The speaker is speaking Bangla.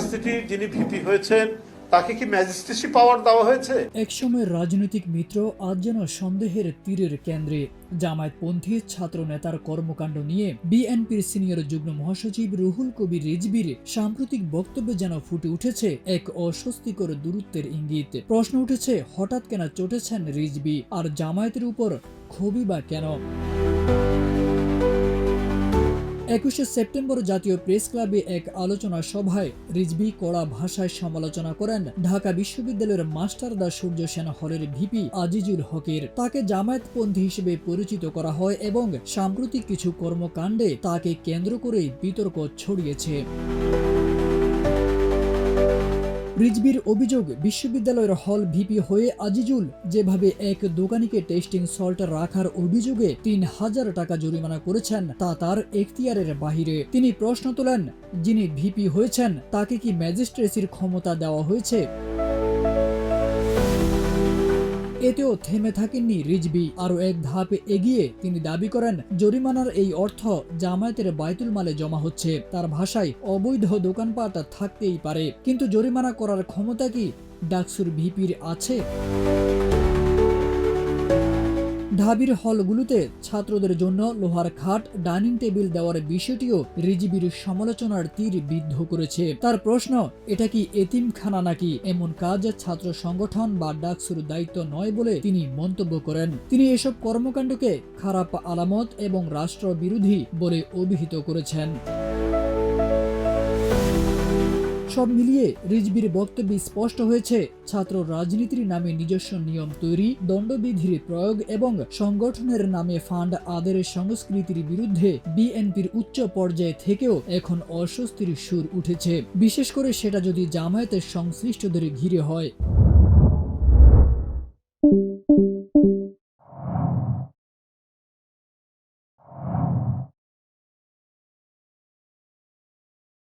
ইউনিভার্সিটির যিনি ভিপি হয়েছেন তাকে কি ম্যাজিস্ট্রেসি পাওয়ার দেওয়া হয়েছে? একসময়ের রাজনৈতিক মিত্র আজ যেন সন্দেহের তীরের কেন্দ্রে। জামায়াতপন্থী ছাত্র নেতার কর্মকাণ্ড নিয়ে বিএনপির সিনিয়র যুগ্ম মহাসচিব রুহুল কবির রিজভীর সাম্প্রতিক বক্তব্যে যেন ফুটে উঠেছে এক অস্বস্তিকর দূরত্বের ইঙ্গিত। প্রশ্ন উঠেছে, হঠাৎ কেন চটেছেন রিজভী, আর জামায়াতের উপর ক্ষোভই বা কেন? 21শে সেপ্টেম্বর জাতীয় প্রেস ক্লাবে এক আলোচনা সভায় রিজভী কড়া ভাষায় সমালোচনা করেন ঢাকা বিশ্ববিদ্যালয়ের মাস্টারদা সূর্য সেন হলের ভিপি আজিজুল হকের। তাকে জামায়াতপন্থী হিসেবে পরিচিত করা হয় এবং সাম্প্রতিক কিছু কর্মকাণ্ডে তাকে কেন্দ্র করে বিতর্ক ছড়িয়েছে। রিজভীর অভিযোগ, বিশ্ববিদ্যালয়ের হল ভিপি হয়ে আজিজুল যেভাবে এক দোকানিকে টেস্টিং সল্ট রাখার অভিযোগে ৩,০০০ টাকা জরিমানা করেছেন তা তার এখতিয়ারের বাহিরে। তিনি প্রশ্ন তোলেন, যিনি ভিপি হয়েছেন তাকে কি ম্যাজিস্ট্রেসির ক্ষমতা দেওয়া হয়েছে? এতেও থেমে থাকেননি রিজভী। আরও এক ধাপ এগিয়ে তিনি দাবি করেন, জরিমানার এই অর্থ জামায়াতের বায়তুল মালে জমা হচ্ছে। তার ভাষায়, অবৈধ দোকানপাট থাকতেই পারে, কিন্তু জরিমানা করার ক্ষমতা কি ডাকসুর ভিপির আছে? ঢাবির হলগুলোতে ছাত্রদের জন্য লোহার খাট, ডাইনিং টেবিল দেওয়ার বিষয়টিও রিজভীর সমালোচনার তীর বিদ্ধ করেছে। তার প্রশ্ন, এটা কি এতিমখানা নাকি? এমন কাজ ছাত্র সংগঠন বা ডাকসুর দায়িত্ব নয় বলে তিনি মন্তব্য করেন। তিনি এসব কর্মকাণ্ডকে খারাপ আলামত এবং রাষ্ট্রবিরোধী বলে অভিহিত করেছেন। সব মিলিয়ে রিজভীর বক্তব্যে স্পষ্ট হয়েছে, ছাত্র রাজনীতির নামে নিজস্ব নিয়ম তৈরি, দণ্ডবিধির প্রয়োগ এবং সংগঠনের নামে ফান্ড আদায়ের সংস্কৃতির বিরুদ্ধে বিএনপির উচ্চ পর্যায়ে থেকেও এখন অস্বস্তির সুর উঠেছে, বিশেষ করে সেটা যদি জামায়াতের সংশ্লিষ্টদের ঘিরে হয়।